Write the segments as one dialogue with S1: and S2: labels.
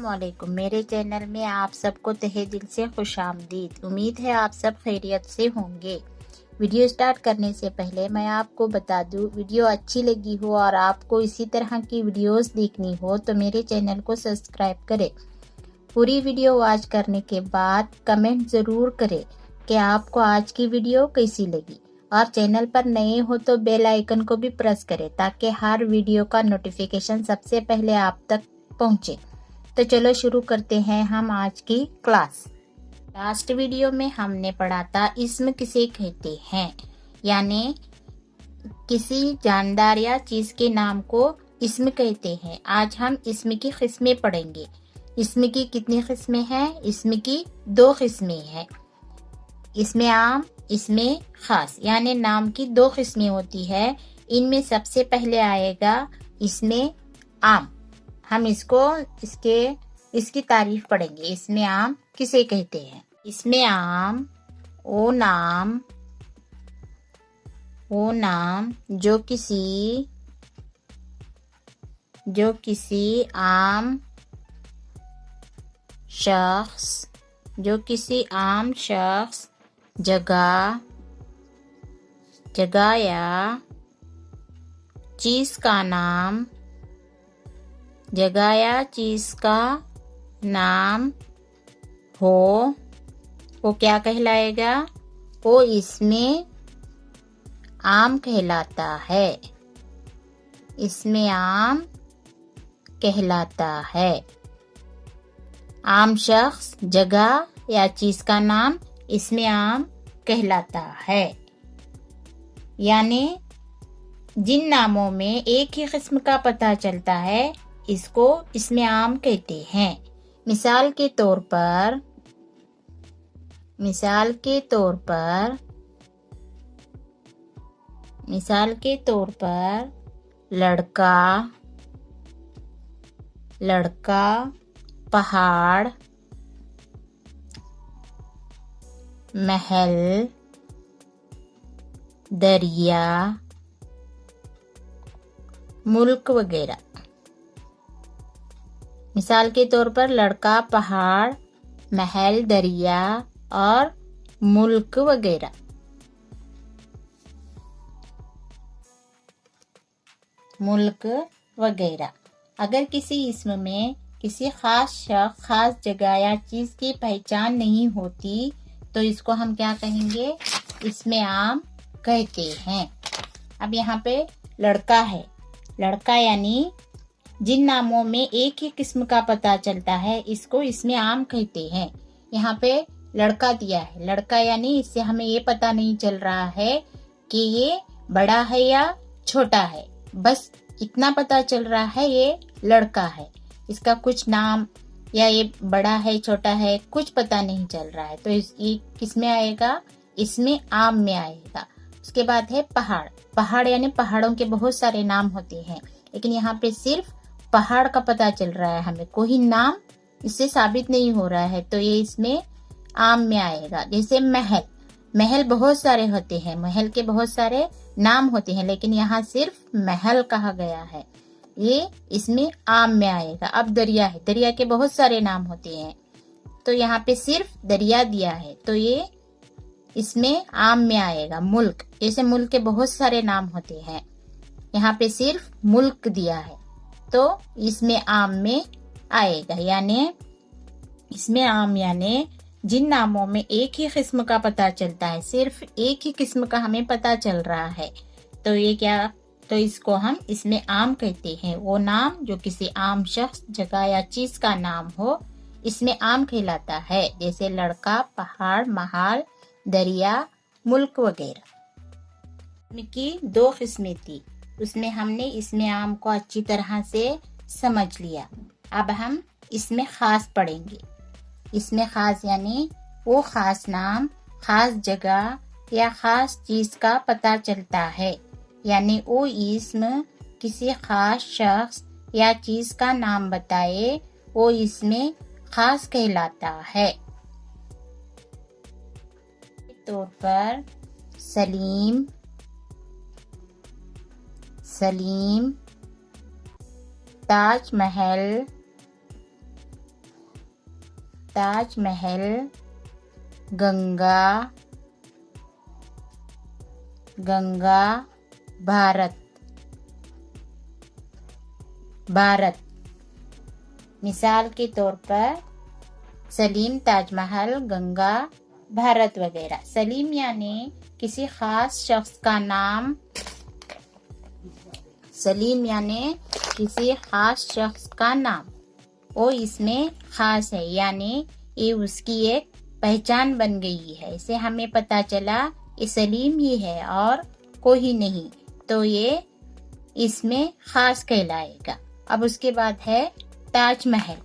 S1: अस्सलामुअलैकुम। मेरे चैनल में आप सबको तहे दिल से खुशामदीद। उम्मीद है आप सब खैरियत से होंगे। वीडियो स्टार्ट करने से पहले मैं आपको बता दूं, वीडियो अच्छी लगी हो और आपको इसी तरह की वीडियोस देखनी हो तो मेरे चैनल को सब्सक्राइब करें। पूरी वीडियो वॉच करने के बाद कमेंट ज़रूर करें कि आपको आज की वीडियो कैसी लगी, और चैनल पर नए हो तो बेल आइकन को भी प्रेस करें ताकि हर वीडियो का नोटिफिकेशन सबसे पहले आप तक पहुंचे। तो चलो शुरू करते हैं हम आज की क्लास। लास्ट वीडियो में हमने पढ़ा था इस्म किसे कहते हैं, यानी किसी जानदार या चीज के नाम को इस्म कहते हैं। आज हम इस्म की किस्में पढ़ेंगे। इस्म की कितनी किस्में हैं? इस्म की 2 किस्में हैं। इसमें आम, इसमें खास, यानी नाम की 2 किस्में होती है। इनमें सबसे पहले आएगा इसमें आम। हम इसकी तारीफ पढ़ेंगे। इसमें आम किसे कहते हैं? इसमें आम वो नाम जो किसी आम शख्स जगह या चीज का नाम हो, वो क्या कहलाएगा? वो इसमें आम कहलाता है। इसमें आम कहलाता है। आम शख्स, जगह या चीज का नाम इसमें आम कहलाता है। यानी जिन नामों में एक ही किस्म का पता चलता है इसको इसमें आम कहते हैं। मिसाल के तौर पर लड़का, पहाड़, महल, दरिया, मुल्क वगैरह। मिसाल के तौर पर लड़का, पहाड़, महल, दरिया और मुल्क वगैरह। अगर किसी इस्म में किसी खास शख्स, खास जगह या चीज की पहचान नहीं होती तो इसको हम क्या कहेंगे? इसमें आम कहते हैं। अब यहाँ पे लड़का है। लड़का यानी जिन नामों में एक ही किस्म का पता चलता है इसको इसमें आम कहते हैं। यहाँ पे लड़का दिया है। लड़का यानी इससे हमें ये पता नहीं चल रहा है कि ये बड़ा है या छोटा है, बस इतना पता चल रहा है ये लड़का है। इसका कुछ नाम या ये बड़ा है छोटा है कुछ पता नहीं चल रहा है, तो ये किस में आएगा? इसमें आम में आएगा। उसके बाद है पहाड़। पहाड़ यानी पहाड़ों के बहुत सारे नाम होते हैं, लेकिन यहाँ पे सिर्फ पहाड़ का पता चल रहा है, हमें कोई नाम इससे साबित नहीं हो रहा है, तो ये इसमें आम में आएगा। जैसे महल बहुत सारे होते हैं, महल के बहुत सारे नाम होते हैं, लेकिन यहाँ सिर्फ महल कहा गया है, ये इसमें आम में आएगा। अब दरिया है। दरिया के बहुत सारे नाम होते हैं, तो यहाँ पे सिर्फ दरिया दिया है, तो ये इसमें आम में आएगा। मुल्क, जैसे मुल्क के बहुत सारे नाम होते हैं, यहाँ पे सिर्फ मुल्क दिया है, तो इसमें आम में आएगा। यानी इसमें आम यानी जिन नामों में एक ही किस्म का पता चलता है, सिर्फ एक ही किस्म का हमें पता चल रहा है, तो ये क्या? तो इसको हम इसमें आम कहते हैं। वो नाम जो किसी आम शख्स, जगह या चीज का नाम हो इसमें आम कहलाता है। जैसे लड़का, पहाड़, महल, दरिया, मुल्क वगैरह। की 2 किस्में थी, उसमें हमने इसमें आम को अच्छी तरह से समझ लिया। अब हम इसमें खास पढ़ेंगे। इसमें खास यानी वो खास नाम, खास जगह या खास चीज का पता चलता है, यानी वो इस्म किसी खास शख्स या चीज का नाम बताए, वो इसमें खास कहलाता है। तौर पर सलीम, ताजमहल, ताजमहल, गंगा, गंगा, भारत, भारत। मिसाल के तौर पर सलीम, ताजमहल, गंगा, भारत वगैरह। सलीम यानी किसी खास शख्स का नाम, सलीम यानी किसी खास शख्स का नाम, वो इसमें खास है, यानी ये उसकी एक पहचान बन गई है। इसे हमें पता चला ये सलीम ही है और कोई नहीं, तो ये इसमें खास कहलाएगा। अब उसके बाद है ताजमहल।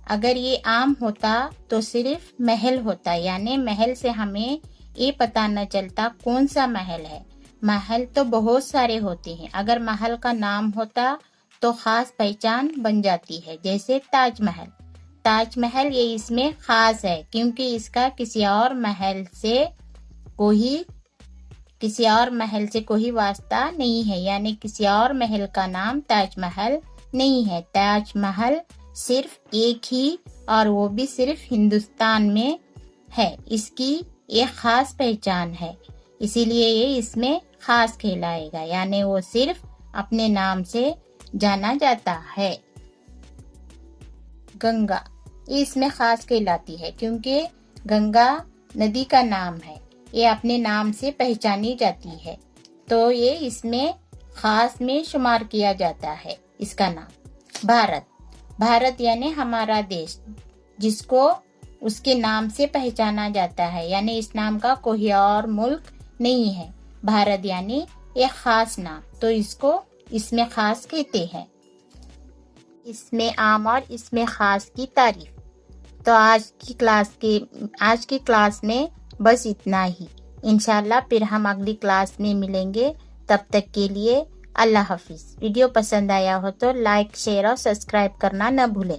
S1: अगर ये आम होता तो सिर्फ महल होता, यानी महल से हमें ये पता न चलता कौन सा महल है। महल तो बहुत सारे होते हैं, अगर महल का नाम होता तो खास पहचान बन जाती है, जैसे ताजमहल। ताजमहल ये इसमें खास है क्योंकि इसका किसी और महल से कोई वास्ता नहीं है, यानी किसी और महल का नाम ताजमहल नहीं है। ताजमहल सिर्फ एक ही, और वो भी सिर्फ हिंदुस्तान में है। इसकी एक खास पहचान है, इसीलिए ये इसमें खास कहलाएगा, यानी वो सिर्फ अपने नाम से जाना जाता है। गंगा ये इसमें खास कहलाती है क्योंकि गंगा नदी का नाम है, ये अपने नाम से पहचानी जाती है, तो ये इसमें खास में शुमार किया जाता है इसका नाम। भारत, भारत यानी हमारा देश, जिसको उसके नाम से पहचाना जाता है, यानी इस नाम का कोई और मुल्क नहीं है। भारत यानी एक खास नाम, तो इसको इसमें खास कहते हैं। इसमें आम और इसमें खास की तारीफ। तो आज की क्लास में बस इतना ही। इंशाल्लाह फिर हम अगली क्लास में मिलेंगे। तब तक के लिए अल्लाह हाफिज। वीडियो पसंद आया हो तो लाइक, शेयर और सब्सक्राइब करना न भूलें।